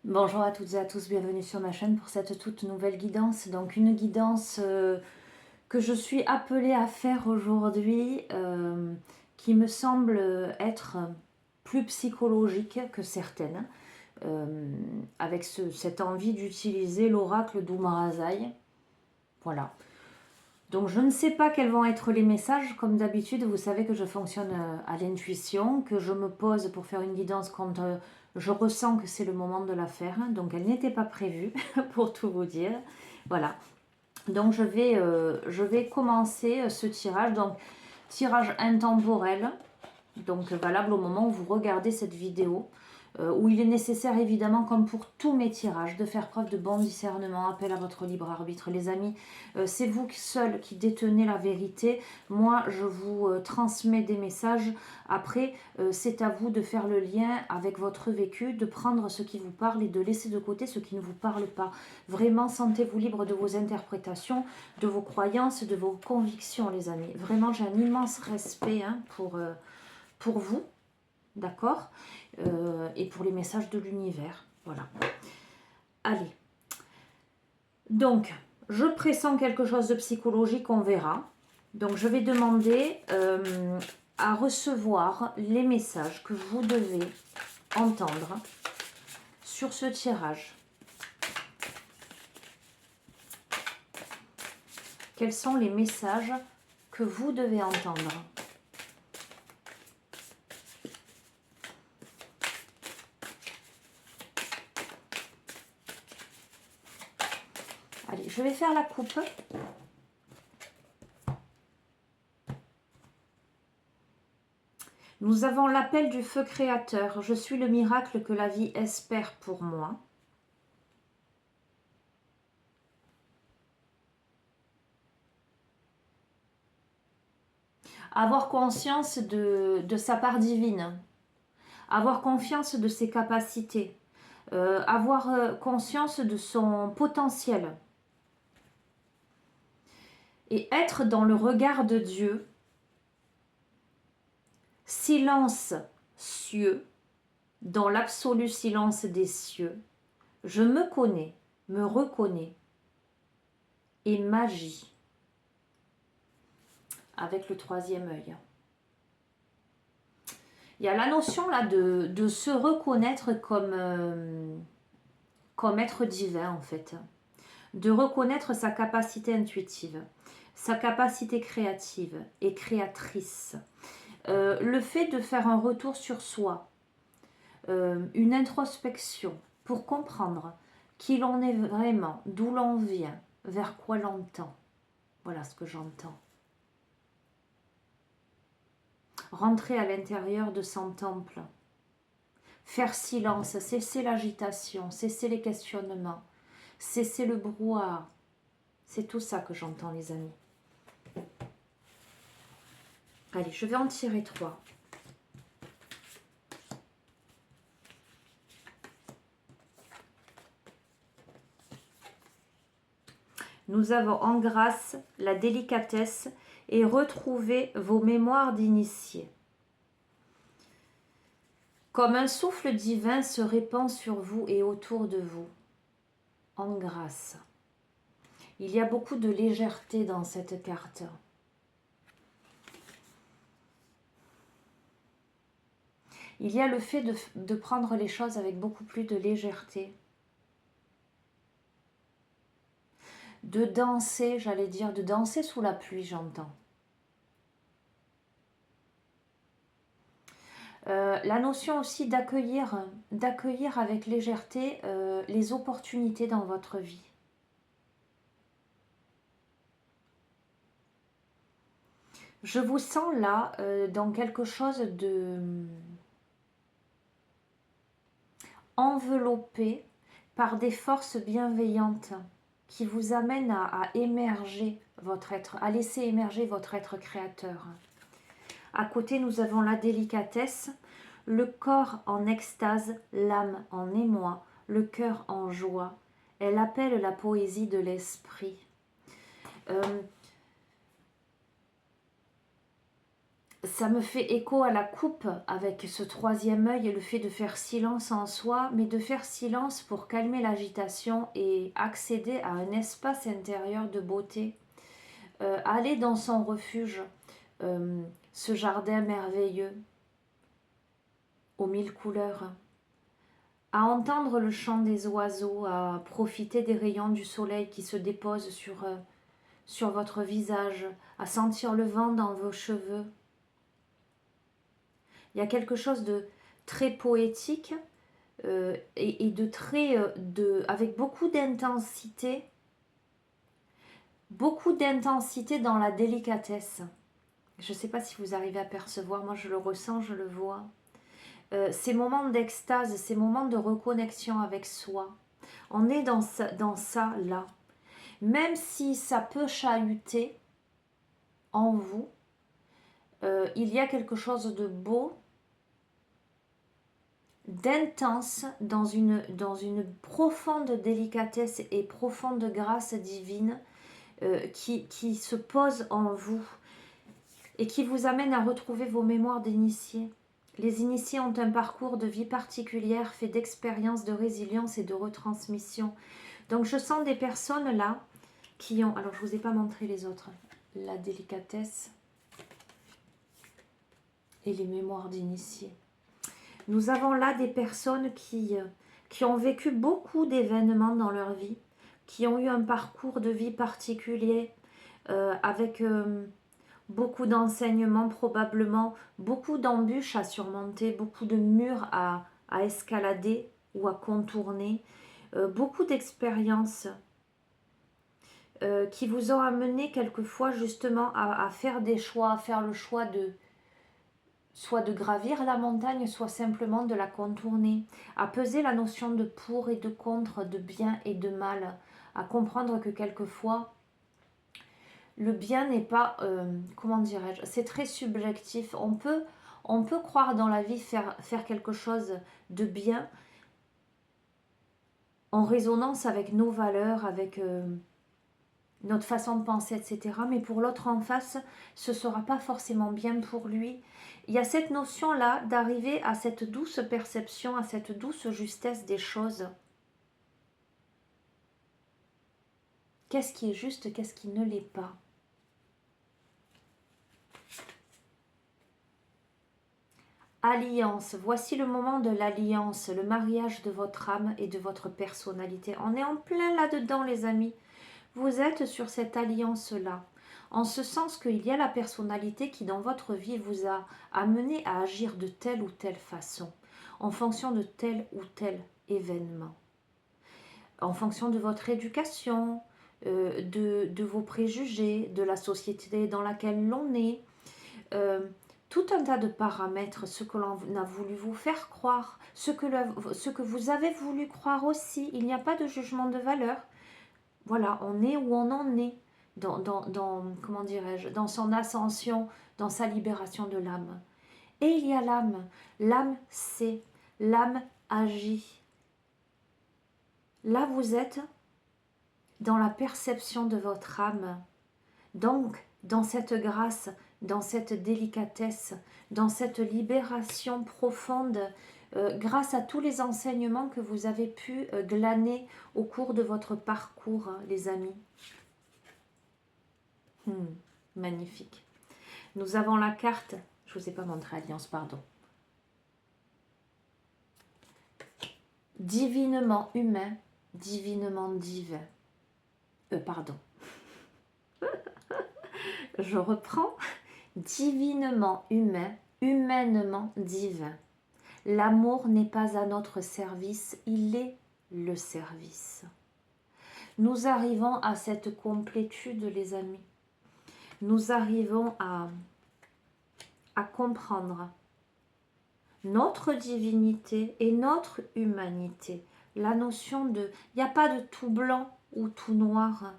Bonjour à toutes et à tous, bienvenue sur ma chaîne pour cette toute nouvelle guidance. Donc une guidance que je suis appelée à faire aujourd'hui, qui me semble être plus psychologique que certaines, avec cette envie d'utiliser l'oracle d'Oumarazai. Voilà. Donc je ne sais pas quels vont être les messages. Comme d'habitude, vous savez que je fonctionne à l'intuition, que je me pose pour faire une guidance quand je ressens que c'est le moment de la faire. Donc elle n'était pas prévue, pour tout vous dire. Voilà. Donc je vais commencer ce tirage. Donc tirage intemporel, donc valable au moment où vous regardez cette vidéo. Où il est nécessaire évidemment, comme pour tous mes tirages, de faire preuve de bon discernement, appel à votre libre arbitre. Les amis, c'est vous seuls qui détenez la vérité. Moi, je vous transmets des messages. Après, c'est à vous de faire le lien avec votre vécu, de prendre ce qui vous parle et de laisser de côté ce qui ne vous parle pas. Vraiment, sentez-vous libre de vos interprétations, de vos croyances, de vos convictions, les amis. Vraiment, j'ai un immense respect pour vous. D'accord, et pour les messages de l'univers. Voilà. Allez. Donc, je pressens quelque chose de psychologique, on verra. Donc, je vais demander à recevoir les messages que vous devez entendre sur ce tirage. Quels sont les messages que vous devez entendre ? Allez, je vais faire la coupe. Nous avons l'appel du feu créateur. Je suis le miracle que la vie espère pour moi. Avoir conscience de sa part divine. Avoir confiance de ses capacités. Avoir conscience de son potentiel. Et être dans le regard de Dieu. Silence cieux, dans l'absolu silence des cieux, je me connais, me reconnais et m'agis avec le troisième œil. Il y a la notion là de se reconnaître comme être divin en fait, de reconnaître sa capacité intuitive, sa capacité créative et créatrice. Le fait de faire un retour sur soi, une introspection pour comprendre qui l'on est vraiment, d'où l'on vient, vers quoi l'on tend. Voilà ce que j'entends. Rentrer à l'intérieur de son temple. Faire silence, cesser l'agitation, cesser les questionnements, cesser le brouhaha. C'est tout ça que j'entends, les amis. Allez, je vais en tirer 3. Nous avons en grâce la délicatesse et retrouver vos mémoires d'initiés. Comme un souffle divin se répand sur vous et autour de vous, en grâce. Il y a beaucoup de légèreté dans cette carte. Il y a le fait de prendre les choses avec beaucoup plus de légèreté. De danser, j'allais dire, de danser sous la pluie, j'entends. La notion aussi d'accueillir avec légèreté les opportunités dans votre vie. Je vous sens là dans quelque chose de enveloppé par des forces bienveillantes qui vous amènent à émerger votre être, à laisser émerger votre être créateur. À côté, nous avons la délicatesse, le corps en extase, l'âme en émoi, le cœur en joie. Elle appelle la poésie de l'esprit. Ça me fait écho à la coupe avec ce troisième œil et le fait de faire silence en soi, mais de faire silence pour calmer l'agitation et accéder à un espace intérieur de beauté. Aller dans son refuge, ce jardin merveilleux aux mille couleurs, à entendre le chant des oiseaux, à profiter des rayons du soleil qui se déposent sur votre visage, à sentir le vent dans vos cheveux. Il y a quelque chose de très poétique et de très, avec beaucoup d'intensité dans la délicatesse. Je ne sais pas si vous arrivez à percevoir, moi je le ressens, je le vois. Ces moments d'extase, ces moments de reconnexion avec soi, on est dans ça là. Même si ça peut chahuter en vous, il y a quelque chose de beau, d'intense, dans une profonde délicatesse et profonde grâce divine qui se pose en vous et qui vous amène à retrouver vos mémoires d'initiés. Les initiés ont un parcours de vie particulière fait d'expériences, de résilience et de retransmission. Donc je sens des personnes là qui ont... Alors je ne vous ai pas montré les autres. La délicatesse et les mémoires d'initiés. Nous avons là des personnes qui ont vécu beaucoup d'événements dans leur vie, qui ont eu un parcours de vie particulier, avec beaucoup d'enseignements probablement, beaucoup d'embûches à surmonter, beaucoup de murs à escalader ou à contourner, beaucoup d'expériences qui vous ont amené quelquefois justement à faire des choix, à faire le choix de soit de gravir la montagne, soit simplement de la contourner, à peser la notion de pour et de contre, de bien et de mal, à comprendre que quelquefois, le bien n'est pas, comment dirais-je, c'est très subjectif. On peut croire dans la vie faire quelque chose de bien en résonance avec nos valeurs, avec notre façon de penser, etc. Mais pour l'autre en face, ce ne sera pas forcément bien pour lui. Il y a cette notion-là d'arriver à cette douce perception, à cette douce justesse des choses. Qu'est-ce qui est juste, qu'est-ce qui ne l'est pas? Alliance, voici le moment de l'alliance, le mariage de votre âme et de votre personnalité. On est en plein là-dedans, les amis. Vous êtes sur cette alliance-là, en ce sens qu'il y a la personnalité qui, dans votre vie, vous a amené à agir de telle ou telle façon, en fonction de tel ou tel événement, en fonction de votre éducation, de vos préjugés, de la société dans laquelle l'on est, tout un tas de paramètres, ce que l'on a voulu vous faire croire, ce que vous avez voulu croire aussi. Il n'y a pas de jugement de valeur. Voilà, on est où on en est comment dirais-je, dans son ascension, dans sa libération de l'âme. Et il y a l'âme. L'âme sait, l'âme agit. Là, vous êtes dans la perception de votre âme. Donc, dans cette grâce, dans cette délicatesse, dans cette libération profonde, grâce à tous les enseignements que vous avez pu glaner au cours de votre parcours, hein, les amis. Magnifique. Nous avons la carte, je ne vous ai pas montré Alliance, pardon. Divinement humain, divinement divin. Pardon. Je reprends. Divinement humain, humainement divin. L'amour n'est pas à notre service, il est le service. Nous arrivons à cette complétude, les amis. Nous arrivons à comprendre notre divinité et notre humanité. La notion de... Il n'y a pas de tout blanc ou tout noir.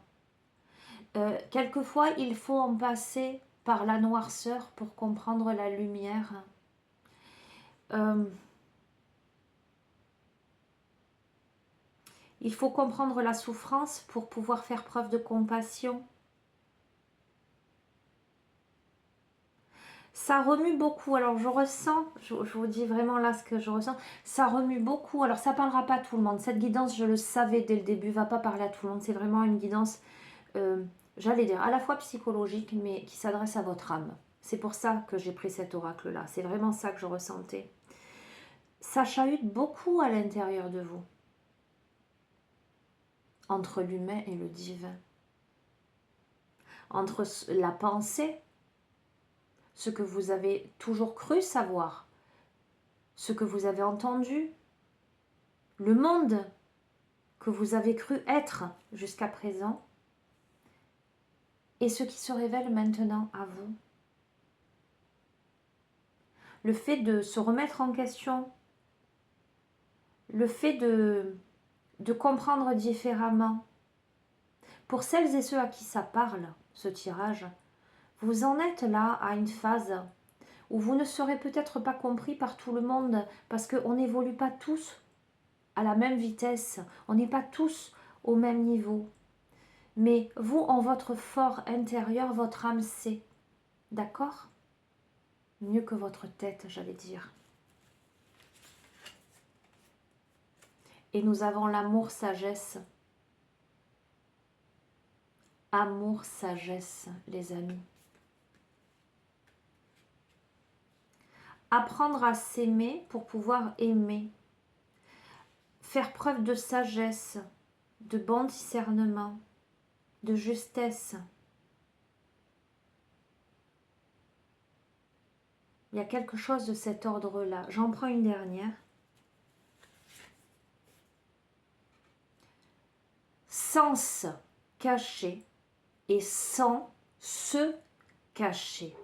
Quelquefois, il faut en passer par la noirceur pour comprendre la lumière. Il faut comprendre la souffrance pour pouvoir faire preuve de compassion. Ça remue beaucoup. Alors, je ressens, je vous dis vraiment là ce que je ressens. Ça remue beaucoup. Alors, ça ne parlera pas à tout le monde. Cette guidance, je le savais dès le début, va pas parler à tout le monde. C'est vraiment une guidance, j'allais dire, à la fois psychologique, mais qui s'adresse à votre âme. C'est pour ça que j'ai pris cet oracle-là. C'est vraiment ça que je ressentais. Ça chahute beaucoup à l'intérieur de vous. Entre l'humain et le divin. Entre la pensée, ce que vous avez toujours cru savoir, ce que vous avez entendu, le monde que vous avez cru être jusqu'à présent, et ce qui se révèle maintenant à vous. Le fait de se remettre en question, le fait de comprendre différemment. Pour celles et ceux à qui ça parle, ce tirage, vous en êtes là à une phase où vous ne serez peut-être pas compris par tout le monde parce qu'on n'évolue pas tous à la même vitesse, on n'est pas tous au même niveau. Mais vous, en votre fort intérieur, votre âme sait. D'accord? Mieux que votre tête, j'allais dire. Et nous avons l'amour, sagesse. Amour, sagesse, les amis. Apprendre à s'aimer pour pouvoir aimer. Faire preuve de sagesse, de bon discernement, de justesse. Il y a quelque chose de cet ordre-là. J'en prends une dernière. Sans cacher et sans se cacher.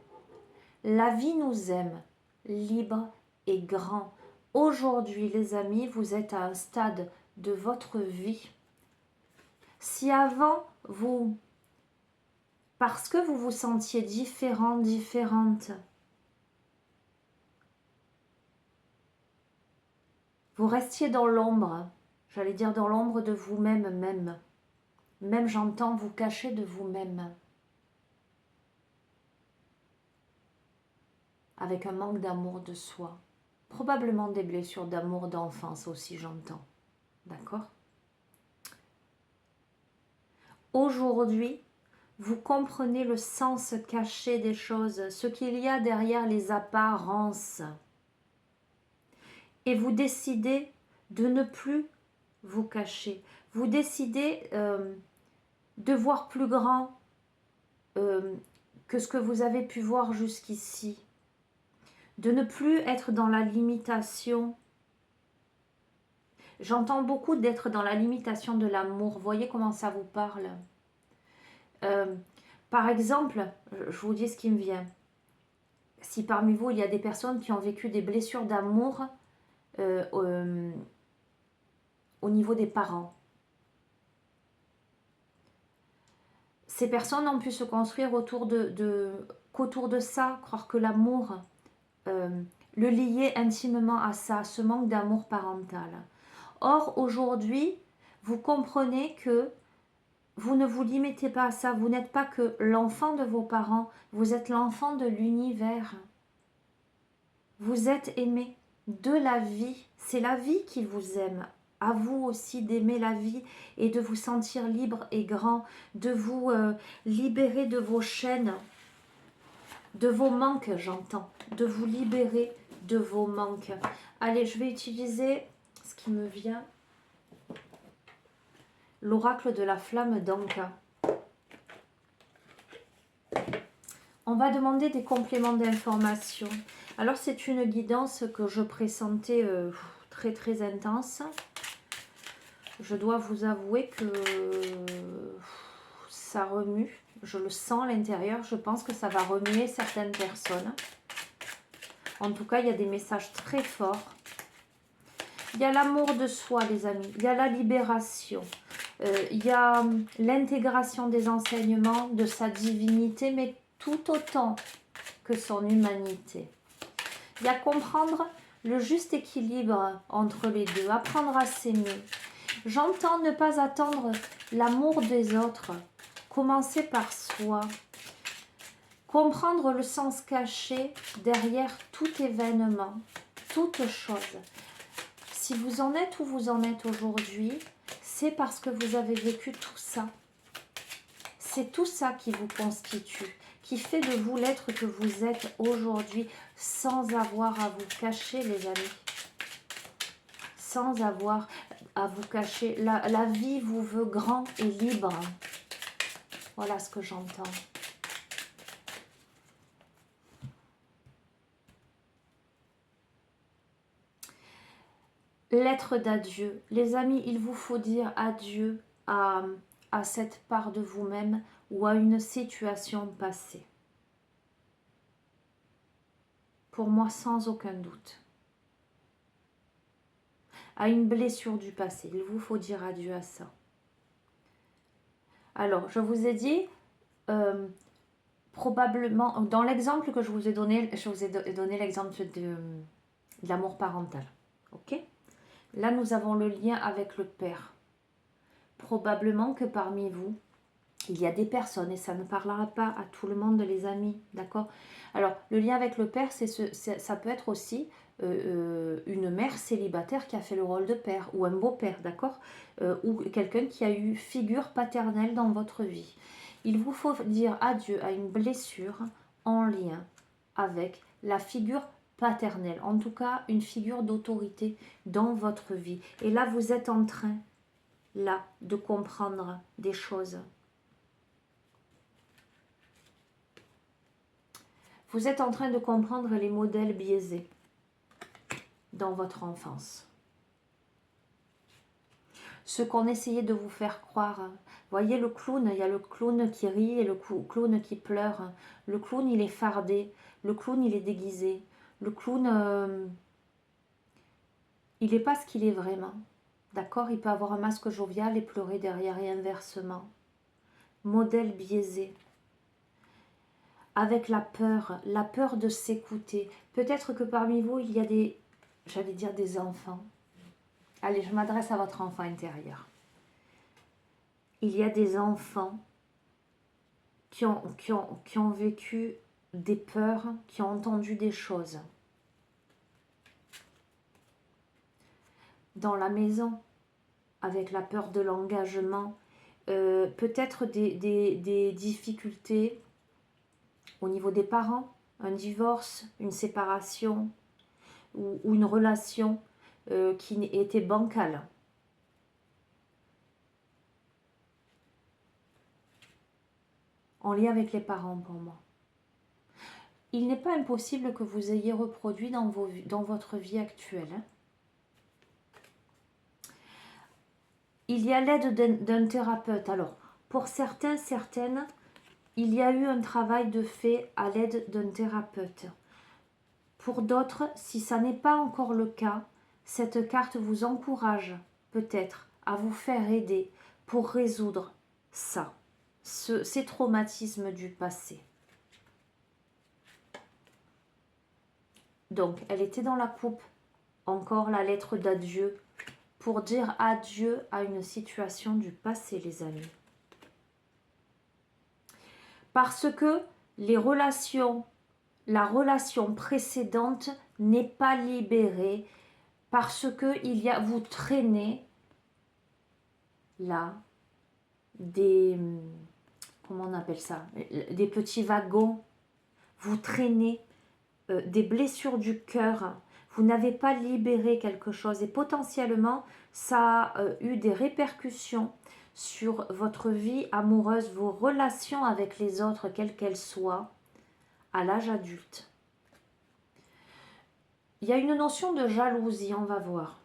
La vie nous aime, libre et grand. Aujourd'hui, les amis, vous êtes à un stade de votre vie. Si avant, vous, parce que vous vous sentiez différent, différente, vous restiez dans l'ombre, j'allais dire dans l'ombre de vous-même même. Même j'entends vous cacher de vous-même. Avec un manque d'amour de soi. Probablement des blessures d'amour d'enfance aussi, j'entends. D'accord? Aujourd'hui, vous comprenez le sens caché des choses, ce qu'il y a derrière les apparences. Et vous décidez de ne plus vous cacher. Vous décidez de voir plus grand que ce que vous avez pu voir jusqu'ici. De ne plus être dans la limitation. J'entends beaucoup d'être dans la limitation de l'amour. Voyez comment ça vous parle. Par exemple, je vous dis ce qui me vient. Si parmi vous, il y a des personnes qui ont vécu des blessures d'amour au niveau des parents, ces personnes ont pu se construire qu'autour de ça, croire que l'amour, le lier intimement à ça, ce manque d'amour parental. Or, aujourd'hui, vous comprenez que vous ne vous limitez pas à ça, vous n'êtes pas que l'enfant de vos parents, vous êtes l'enfant de l'univers. Vous êtes aimé de la vie, c'est la vie qui vous aime. À vous aussi d'aimer la vie et de vous sentir libre et grand, de vous libérer de vos chaînes, de vos manques, j'entends, de vous libérer de vos manques. Allez, je vais utiliser ce qui me vient, l'oracle de la flamme d'Anka. On va demander des compléments d'information. Alors, c'est une guidance que je pressentais très très intense. Je dois vous avouer que ça remue. Je le sens à l'intérieur. Je pense que ça va remuer certaines personnes. En tout cas, il y a des messages très forts. Il y a l'amour de soi, les amis. Il y a la libération. Il y a l'intégration des enseignements de sa divinité, mais tout autant que son humanité. Il y a comprendre le juste équilibre entre les deux, apprendre à s'aimer. J'entends ne pas attendre l'amour des autres, commencer par soi. comprendre le sens caché derrière tout événement, toute chose. Si vous en êtes où vous en êtes aujourd'hui, c'est parce que vous avez vécu tout ça. C'est tout ça qui vous constitue, qui fait de vous l'être que vous êtes aujourd'hui, sans avoir à vous cacher, les amis. Sans avoir à vous cacher. La vie vous veut grand et libre. Voilà ce que j'entends. Lettre d'adieu. Les amis, il vous faut dire adieu à cette part de vous-même ou à une situation passée. Pour moi, sans aucun doute. À une blessure du passé. Il vous faut dire adieu à ça. Alors, je vous ai dit, probablement, dans l'exemple que je vous ai donné l'exemple de l'amour parental. Ok ? Là, nous avons le lien avec le père. Probablement que parmi vous, il y a des personnes, et ça ne parlera pas à tout le monde, les amis, d'accord? Alors, le lien avec le père, ça peut être aussi une mère célibataire qui a fait le rôle de père, ou un beau-père, d'accord? Ou quelqu'un qui a eu figure paternelle dans votre vie. Il vous faut dire adieu à une blessure en lien avec la figure paternelle, en tout cas une figure d'autorité dans votre vie. Et là, vous êtes en train, là, de comprendre des choses. Vous êtes en train de comprendre les modèles biaisés dans votre enfance. Ce qu'on essayait de vous faire croire. Voyez le clown, il y a le clown qui rit et le clown qui pleure. Le clown, il est fardé. Le clown, il est déguisé. Le clown, il n'est pas ce qu'il est vraiment. D'accord? Il peut avoir un masque jovial et pleurer derrière et inversement. Modèle biaisé. Avec la peur de s'écouter. Peut-être que parmi vous, il y a j'allais dire des enfants. Allez, je m'adresse à votre enfant intérieur. Il y a des enfants qui ont vécu des peurs, qui ont entendu des choses. Dans la maison, avec la peur de l'engagement, peut-être des difficultés au niveau des parents, un divorce, une séparation ou une relation qui était bancale. En lien avec les parents pour moi. Il n'est pas impossible que vous ayez reproduit dans votre vie actuelle. Hein. Il y a l'aide d'un thérapeute. Alors, pour certains, certaines, il y a eu un travail de fait à l'aide d'un thérapeute. Pour d'autres, si ça n'est pas encore le cas, cette carte vous encourage peut-être à vous faire aider pour résoudre ça, ces traumatismes du passé. Donc, elle était dans la coupe, encore la lettre d'adieu, pour dire adieu à une situation du passé, les amis. Parce que la relation précédente n'est pas libérée, parce que vous traînez là comment on appelle ça, des petits wagons, vous traînez des blessures du cœur, vous n'avez pas libéré quelque chose et potentiellement ça a eu des répercussions sur votre vie amoureuse, vos relations avec les autres, quelles qu'elles soient, à l'âge adulte. Il y a une notion de jalousie, on va voir.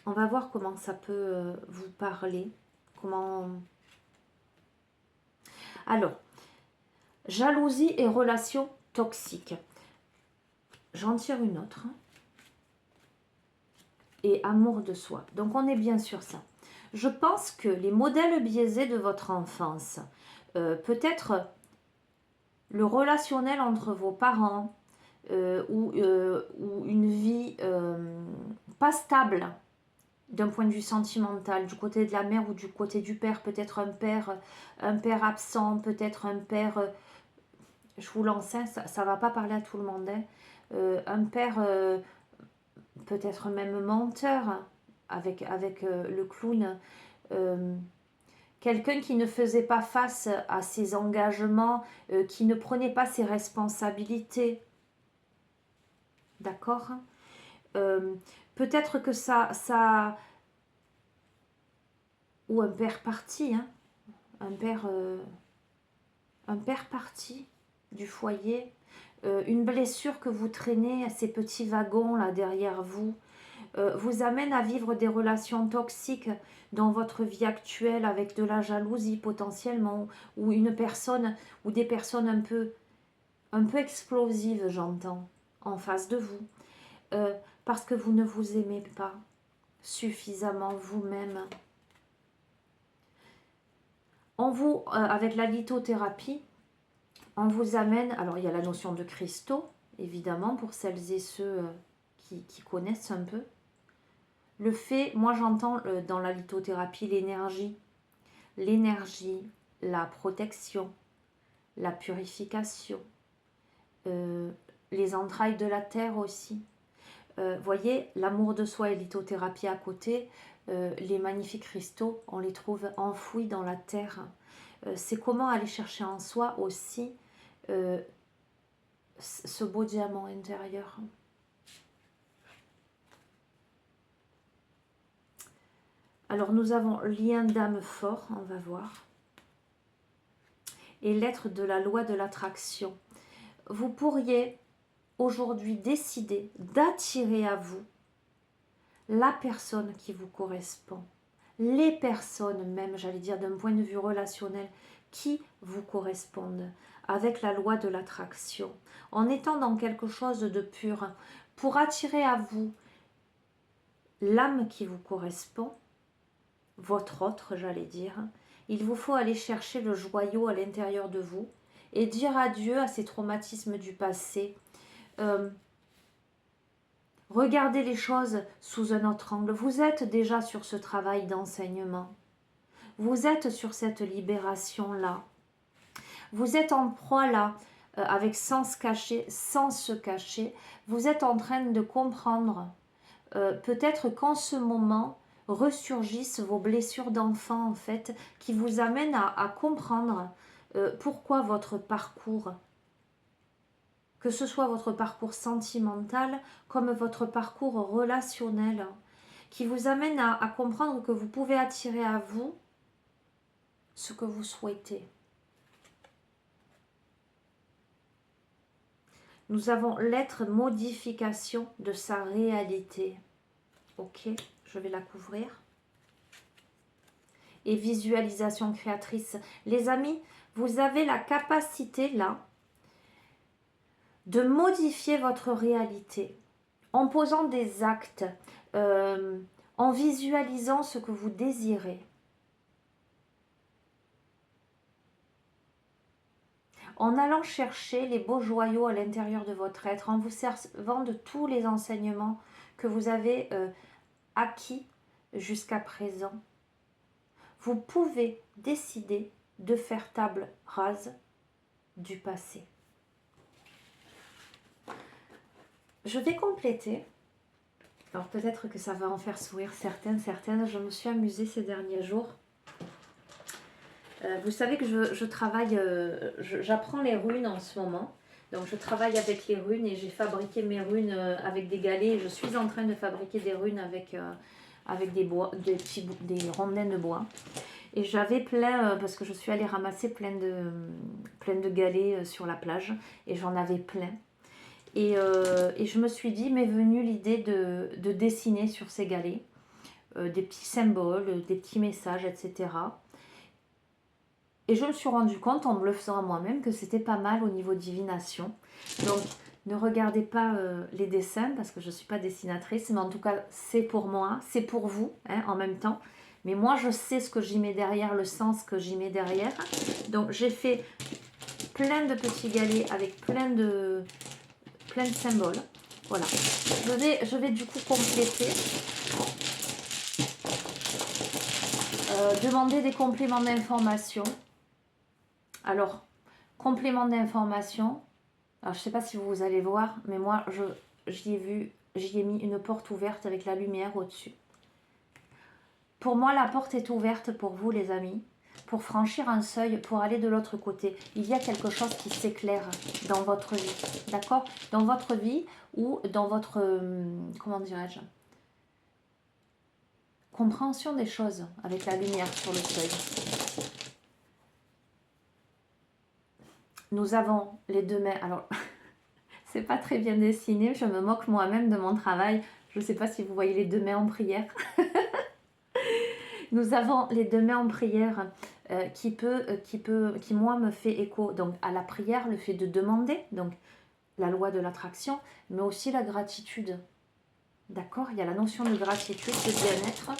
On va voir comment ça peut vous parler. Alors, jalousie et relations toxiques. J'en tire une autre. Et amour de soi. Donc, on est bien sur ça. Je pense que les modèles biaisés de votre enfance, peut-être le relationnel entre vos parents, ou une vie pas stable d'un point de vue sentimental, du côté de la mère ou du côté du père, peut-être un père absent, peut-être un père Je vous lance, hein, ça ne va pas parler à tout le monde. Hein. Un père, peut-être même menteur, hein, avec le clown. Quelqu'un qui ne faisait pas face à ses engagements, qui ne prenait pas ses responsabilités. D'accord. Peut-être que ça... Ou un père parti, hein, un père parti du foyer, une blessure que vous traînez, ces petits wagons là derrière vous, vous amène à vivre des relations toxiques dans votre vie actuelle avec de la jalousie potentiellement, ou une personne, ou des personnes un peu explosives, j'entends, en face de vous, parce que vous ne vous aimez pas suffisamment vous-même. On vous, avec la lithothérapie, on vous amène, alors il y a la notion de cristaux, évidemment, pour celles et ceux qui connaissent un peu. Le fait, moi j'entends dans la lithothérapie l'énergie, la protection, la purification, les entrailles de la terre aussi. Voyez, l'amour de soi et lithothérapie à côté, les magnifiques cristaux, on les trouve enfouis dans la terre. C'est comment aller chercher en soi aussi ce beau diamant intérieur. Alors nous avons lien d'âme fort, on va voir. Et l'être de la loi de l'attraction. Vous pourriez aujourd'hui décider d'attirer à vous la personne qui vous correspond. Les personnes même, j'allais dire d'un point de vue relationnel, qui vous correspondent avec la loi de l'attraction. En étant dans quelque chose de pur, pour attirer à vous l'âme qui vous correspond, votre autre, j'allais dire, il vous faut aller chercher le joyau à l'intérieur de vous et dire adieu à ces traumatismes du passé. Regardez les choses sous un autre angle. Vous êtes déjà sur ce travail d'enseignement. Vous êtes sur cette libération-là. Vous êtes en proie là, avec sans se cacher. Vous êtes en train de comprendre. Peut-être qu'en ce moment, ressurgissent vos blessures d'enfant en fait, qui vous amènent à comprendre pourquoi votre parcours, que ce soit votre parcours sentimental comme votre parcours relationnel, qui vous amène à comprendre que vous pouvez attirer à vous ce que vous souhaitez. Nous avons l'être modification de sa réalité. Ok, je vais la couvrir. Et visualisation créatrice. Les amis, vous avez la capacité là de modifier votre réalité en posant des actes, en visualisant ce que vous désirez, en allant chercher les beaux joyaux à l'intérieur de votre être, en vous servant de tous les enseignements que vous avez acquis jusqu'à présent. Vous pouvez décider de faire table rase du passé. Je vais compléter. Alors peut-être que ça va en faire sourire certaines. Je me suis amusée ces derniers jours. Vous savez que je travaille, j'apprends les runes en ce moment. Donc je travaille avec les runes et j'ai fabriqué mes runes avec des galets. Je suis en train de fabriquer des runes avec des rondins de bois. Et j'avais plein, parce que je suis allée ramasser plein de galets sur la plage. Et j'en avais plein. Et je me suis dit, m'est venue l'idée de dessiner sur ces galets des petits symboles, des petits messages, etc. Et je me suis rendu compte, en me le faisant à moi-même, que c'était pas mal au niveau divination. Donc, ne regardez pas les dessins, parce que je ne suis pas dessinatrice, mais en tout cas, c'est pour moi, c'est pour vous, hein, en même temps. Mais moi, je sais ce que j'y mets derrière, le sens que j'y mets derrière. Donc, j'ai fait plein de petits galets avec plein de symboles. Voilà. Je vais du coup compléter. Demander des compléments d'information. Alors, Complément d'information. Alors, je ne sais pas si vous allez voir, mais moi, j'y ai mis une porte ouverte avec la lumière au-dessus. Pour moi, la porte est ouverte pour vous, les amis. Pour franchir un seuil, pour aller de l'autre côté. Il y a quelque chose qui s'éclaire dans votre vie. D'accord? Dans votre vie ou dans votre... comment dirais-je? Compréhension des choses avec la lumière sur le seuil. Nous avons les deux mains. Alors, c'est pas très bien dessiné. Je me moque moi-même de mon travail. Je ne sais pas si vous voyez les deux mains en prière. Nous avons les deux mains en prière qui moi me fait écho donc à la prière, le fait de demander, donc la loi de l'attraction, mais aussi la gratitude. D'accord? Il y a la notion de gratitude, de bien-être.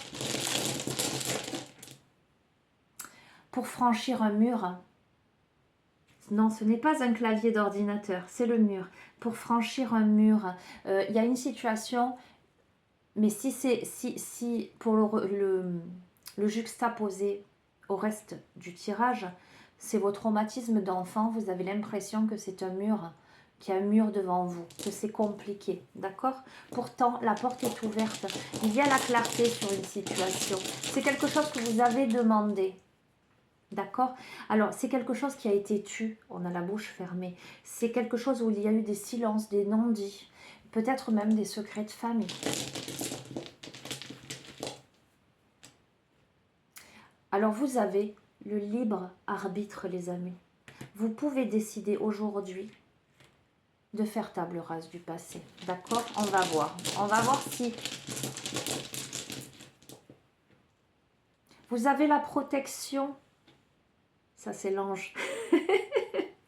Pour franchir un mur, non, ce n'est pas un clavier d'ordinateur, c'est le mur. Pour franchir un mur, il y a une situation, mais si pour le juxtaposer au reste du tirage, c'est vos traumatismes d'enfant, vous avez l'impression que c'est un mur, qu'il y a un mur devant vous, que c'est compliqué, d'accord? Pourtant, la porte est ouverte, il y a la clarté sur une situation, c'est quelque chose que vous avez demandé, d'accord? Alors, c'est quelque chose qui a été tu, on a la bouche fermée, c'est quelque chose où il y a eu des silences, des non-dits, peut-être même des secrets de famille. Alors vous avez le libre arbitre, les amis. Vous pouvez décider aujourd'hui de faire table rase du passé. D'accord? On va voir. On va voir si vous avez la protection. Ça, c'est l'ange.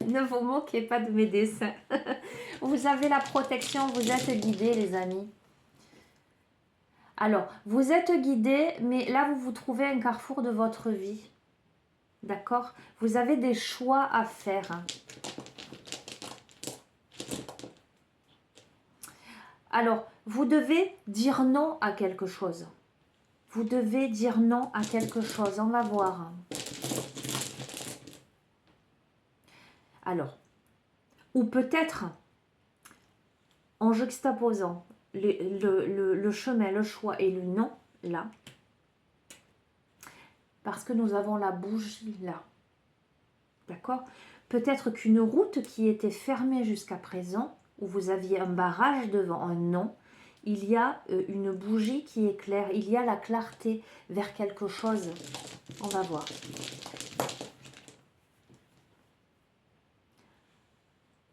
Ne vous moquez pas de mes dessins. Vous avez la protection, vous êtes guidés, les amis. Alors, vous êtes guidés, mais là, vous vous trouvez à un carrefour de votre vie. D'accord? Vous avez des choix à faire. Alors, vous devez dire non à quelque chose. Vous devez dire non à quelque chose. On va voir. Alors, ou peut-être en juxtaposant le chemin, le choix et le non, là, parce que nous avons la bougie là. D'accord? Peut-être qu'une route qui était fermée jusqu'à présent, où vous aviez un barrage devant un non, il y a une bougie qui éclaire, il y a la clarté vers quelque chose. On va voir.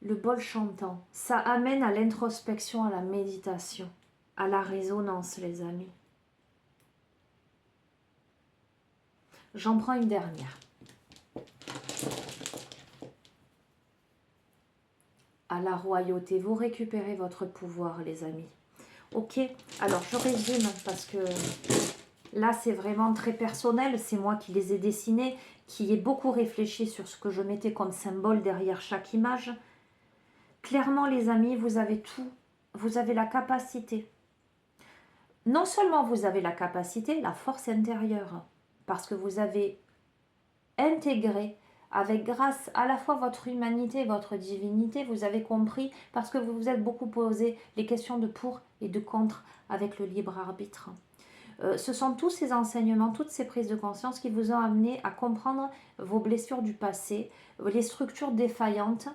Le bol chantant, ça amène à l'introspection, à la méditation, à la résonance, les amis. J'en prends une dernière. À la royauté, vous récupérez votre pouvoir, les amis. Ok, alors je résume parce que là c'est vraiment très personnel, c'est moi qui les ai dessinés, qui ai beaucoup réfléchi sur ce que je mettais comme symbole derrière chaque image. Clairement, les amis, vous avez tout, vous avez la capacité. Non seulement vous avez la capacité, la force intérieure, parce que vous avez intégré avec grâce à la fois votre humanité et votre divinité, vous avez compris, parce que vous vous êtes beaucoup posé les questions de pour et de contre avec le libre arbitre. Ce sont tous ces enseignements, toutes ces prises de conscience qui vous ont amené à comprendre vos blessures du passé, les structures défaillantes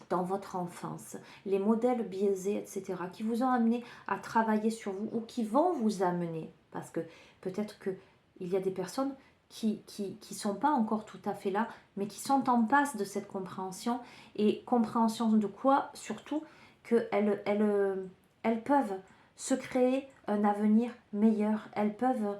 dans votre enfance, les modèles biaisés, etc., qui vous ont amené à travailler sur vous ou qui vont vous amener, parce que peut-être qu'il y a des personnes qui sont pas encore tout à fait là, mais qui sont en passe de cette compréhension, et compréhension de quoi? Surtout qu'elles peuvent se créer un avenir meilleur, elles peuvent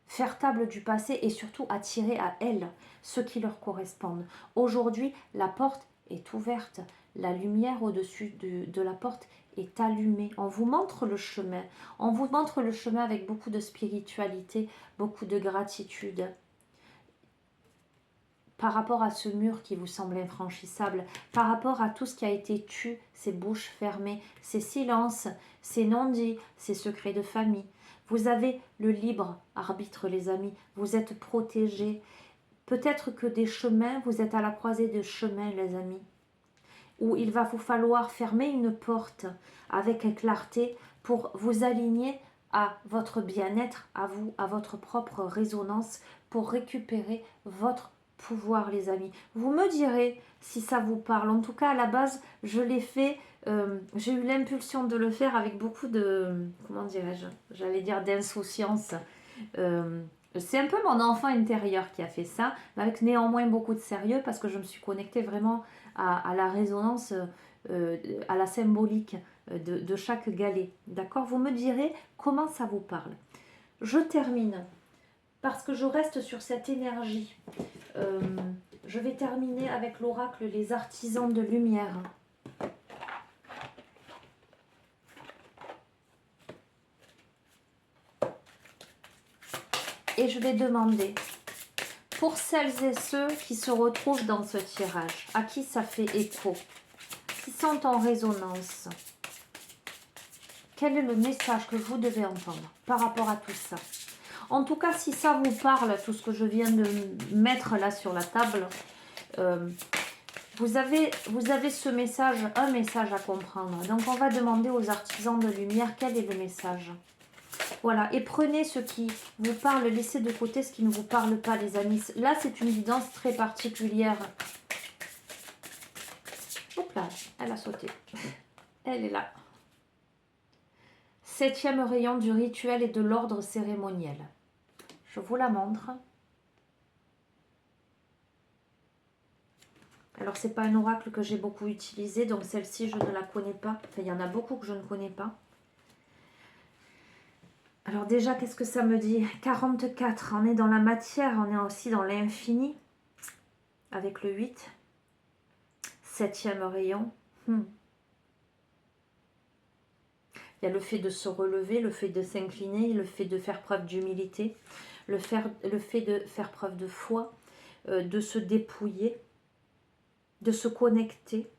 faire table du passé et surtout attirer à elles ce qui leur correspond. Aujourd'hui, la porte est ouverte, la lumière au-dessus de la porte est allumée. On vous montre le chemin, on vous montre le chemin avec beaucoup de spiritualité, beaucoup de gratitude. Par rapport à ce mur qui vous semble infranchissable, par rapport à tout ce qui a été tu, ces bouches fermées, ces silences, ces non-dits, ces secrets de famille. Vous avez le libre arbitre, les amis, vous êtes protégés Peut-être que des chemins, vous êtes à la croisée de chemins, les amis, où il va vous falloir fermer une porte avec clarté pour vous aligner à votre bien-être, à vous, à votre propre résonance, pour récupérer votre pouvoir, les amis. Vous me direz si ça vous parle. En tout cas, à la base, je l'ai fait, j'ai eu l'impulsion de le faire avec beaucoup de, comment dirais-je, j'allais dire d'insouciance. C'est un peu mon enfant intérieur qui a fait ça, mais avec néanmoins beaucoup de sérieux parce que je me suis connectée vraiment à la résonance, à la symbolique de chaque galet. D'accord? Vous me direz comment ça vous parle. Je termine parce que je reste sur cette énergie. Je vais terminer avec l'oracle Les Artisans de Lumière. Et je vais demander, pour celles et ceux qui se retrouvent dans ce tirage, à qui ça fait écho, qui sont en résonance, quel est le message que vous devez entendre par rapport à tout ça? En tout cas, si ça vous parle, tout ce que je viens de mettre là sur la table, vous avez ce message, un message à comprendre. Donc, on va demander aux artisans de lumière quel est le message. Voilà, et prenez ce qui vous parle, laissez de côté ce qui ne vous parle pas, les amis. Là, c'est une guidance très particulière. Hop là, elle a sauté. Elle est là. 7e rayon du rituel et de l'ordre cérémoniel. Je vous la montre. Alors, c'est pas un oracle que j'ai beaucoup utilisé, donc celle-ci, je ne la connais pas. Enfin, il y en a beaucoup que je ne connais pas. Alors déjà, qu'est-ce que ça me dit? 44, on est dans la matière, on est aussi dans l'infini, avec le 8. 7e rayon. Il y a le fait de se relever, le fait de s'incliner, le fait de faire preuve d'humilité, le fait de faire preuve de foi, de se dépouiller, de se connecter,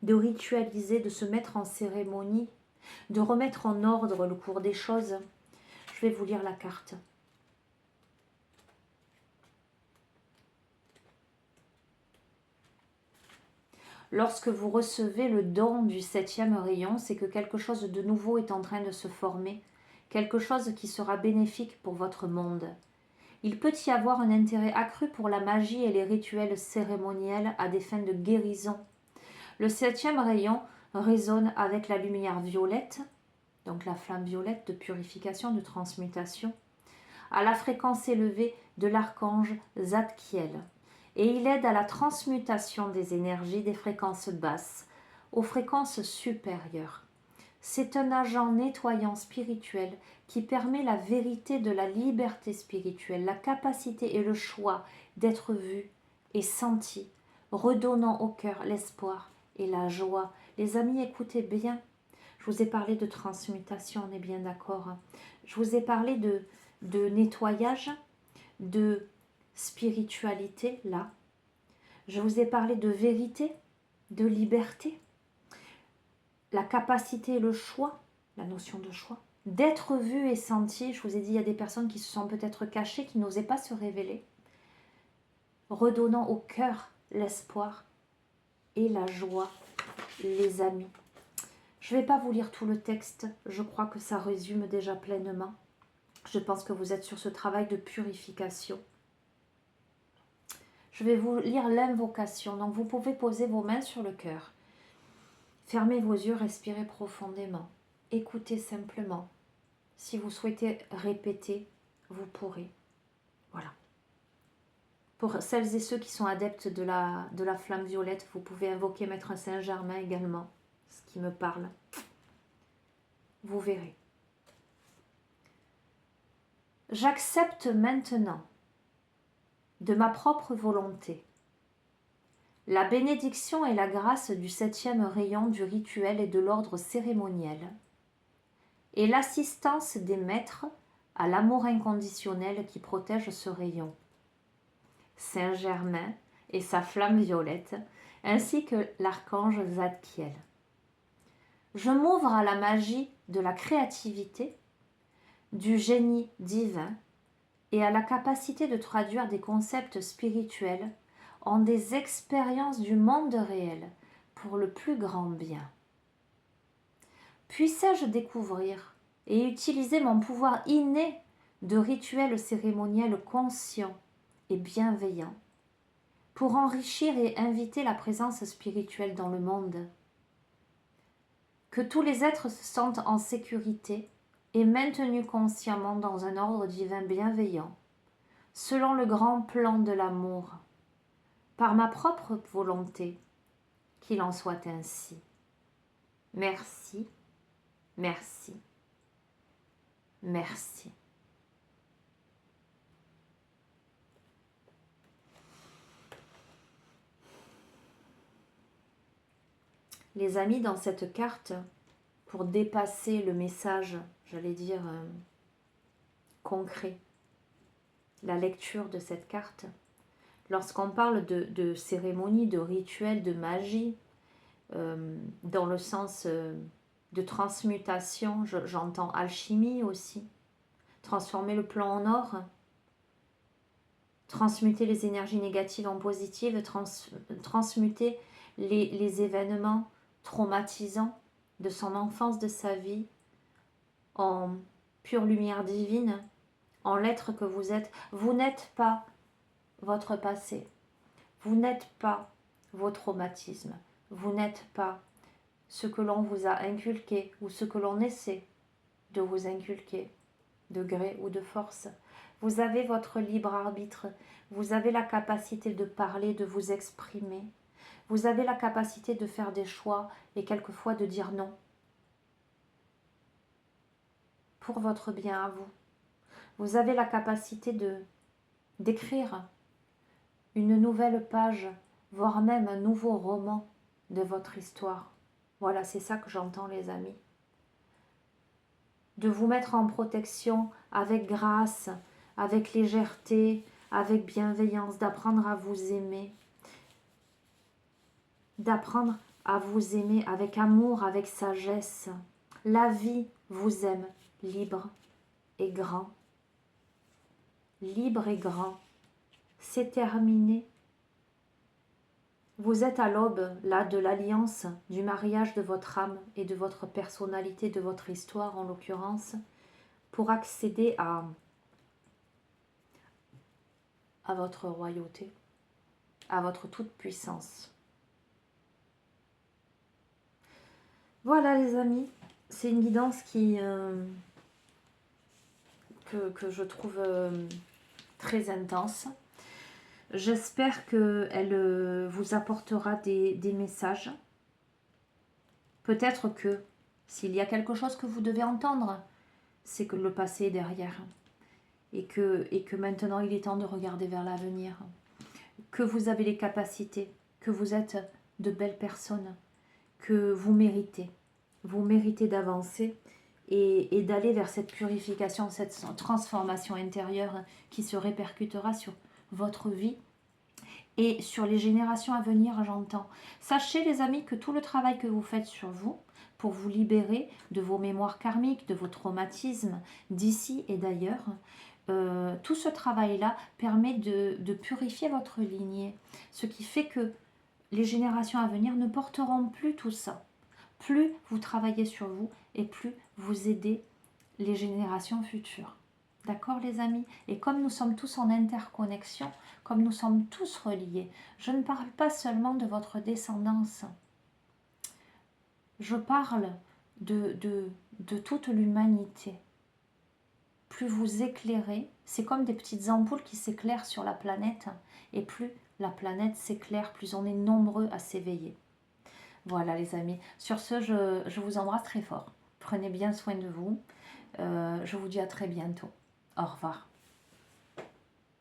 de ritualiser, de se mettre en cérémonie, de remettre en ordre le cours des choses. Je vais vous lire la carte. Lorsque vous recevez le don du 7e rayon, c'est que quelque chose de nouveau est en train de se former, quelque chose qui sera bénéfique pour votre monde. Il peut y avoir un intérêt accru pour la magie et les rituels cérémoniels à des fins de guérison. Le 7e rayon résonne avec la lumière violette, donc la flamme violette de purification, de transmutation, à la fréquence élevée de l'archange Zadkiel. Et il aide à la transmutation des énergies des fréquences basses aux fréquences supérieures. C'est un agent nettoyant spirituel qui permet la vérité de la liberté spirituelle, la capacité et le choix d'être vu et senti, redonnant au cœur l'espoir et la joie. Les amis, écoutez bien, je vous ai parlé de transmutation, on est bien d'accord. Je vous ai parlé de nettoyage, de spiritualité, là. Je vous ai parlé de vérité, de liberté, la capacité et le choix, la notion de choix, d'être vu et senti. Je vous ai dit, il y a des personnes qui se sont peut-être cachées, qui n'osaient pas se révéler, redonnant au cœur l'espoir et la joie, les amis. Je ne vais pas vous lire tout le texte, je crois que ça résume déjà pleinement. Je pense que vous êtes sur ce travail de purification. Je vais vous lire l'invocation. Donc vous pouvez poser vos mains sur le cœur. Fermez vos yeux, respirez profondément. Écoutez simplement. Si vous souhaitez répéter, vous pourrez. Voilà. Pour celles et ceux qui sont adeptes de la flamme violette, vous pouvez invoquer Maître Saint-Germain également, ce qui me parle. Vous verrez. J'accepte maintenant, de ma propre volonté, la bénédiction et la grâce du 7e rayon du rituel et de l'ordre cérémoniel, et l'assistance des maîtres à l'amour inconditionnel qui protège ce rayon. Saint-Germain et sa flamme violette, ainsi que l'archange Zadkiel. Je m'ouvre à la magie de la créativité, du génie divin et a la capacité de traduire des concepts spirituels en des expériences du monde réel pour le plus grand bien. Puissais-je découvrir et utiliser mon pouvoir inné de rituels cérémoniels conscients et bienveillants pour enrichir et inviter la présence spirituelle dans le monde. Que tous les êtres se sentent en sécurité et maintenus consciemment dans un ordre divin bienveillant, selon le grand plan de l'amour, par ma propre volonté, qu'il en soit ainsi. Merci, merci, merci. Les amis, dans cette carte, pour dépasser le message, j'allais dire, concret, la lecture de cette carte, lorsqu'on parle de cérémonie, de rituel, de magie, dans le sens de transmutation, j'entends alchimie aussi, transformer le plomb en or, transmuter les énergies négatives en positives, transmuter les événements traumatisants de son enfance, de sa vie, en pure lumière divine, en l'être que vous êtes. Vous n'êtes pas votre passé, vous n'êtes pas vos traumatismes, vous n'êtes pas ce que l'on vous a inculqué ou ce que l'on essaie de vous inculquer, de gré ou de force. Vous avez votre libre arbitre, vous avez la capacité de parler, de vous exprimer, vous avez la capacité de faire des choix et quelquefois de dire non. Pour votre bien à vous. Vous avez la capacité d'écrire une nouvelle page, voire même un nouveau roman de votre histoire. Voilà, c'est ça que j'entends, les amis. De vous mettre en protection avec grâce, avec légèreté, avec bienveillance, d'apprendre à vous aimer. D'apprendre à vous aimer avec amour, avec sagesse. La vie vous aime, libre et grand. Libre et grand. C'est terminé. Vous êtes à l'aube, là, de l'alliance, du mariage de votre âme et de votre personnalité, de votre histoire en l'occurrence, pour accéder à votre royauté, à votre toute-puissance. Voilà les amis, c'est une guidance que je trouve très intense. J'espère qu'elle vous apportera des messages. Peut-être que s'il y a quelque chose que vous devez entendre, c'est que le passé est derrière. Et que maintenant il est temps de regarder vers l'avenir. Que vous avez les capacités, que vous êtes de belles personnes, que vous méritez. Vous méritez d'avancer et d'aller vers cette purification, cette transformation intérieure qui se répercutera sur votre vie et sur les générations à venir, j'entends. Sachez les amis que tout le travail que vous faites sur vous, pour vous libérer de vos mémoires karmiques, de vos traumatismes d'ici et d'ailleurs, tout ce travail-là permet de purifier votre lignée, ce qui fait que les générations à venir ne porteront plus tout ça. Plus vous travaillez sur vous et plus vous aidez les générations futures. D'accord les amis? Et comme nous sommes tous en interconnexion, comme nous sommes tous reliés, je ne parle pas seulement de votre descendance. Je parle de toute l'humanité. Plus vous éclairez, c'est comme des petites ampoules qui s'éclairent sur la planète, et plus la planète s'éclaire, plus on est nombreux à s'éveiller. Voilà les amis, sur ce je vous embrasse très fort. Prenez bien soin de vous, je vous dis à très bientôt. Au revoir.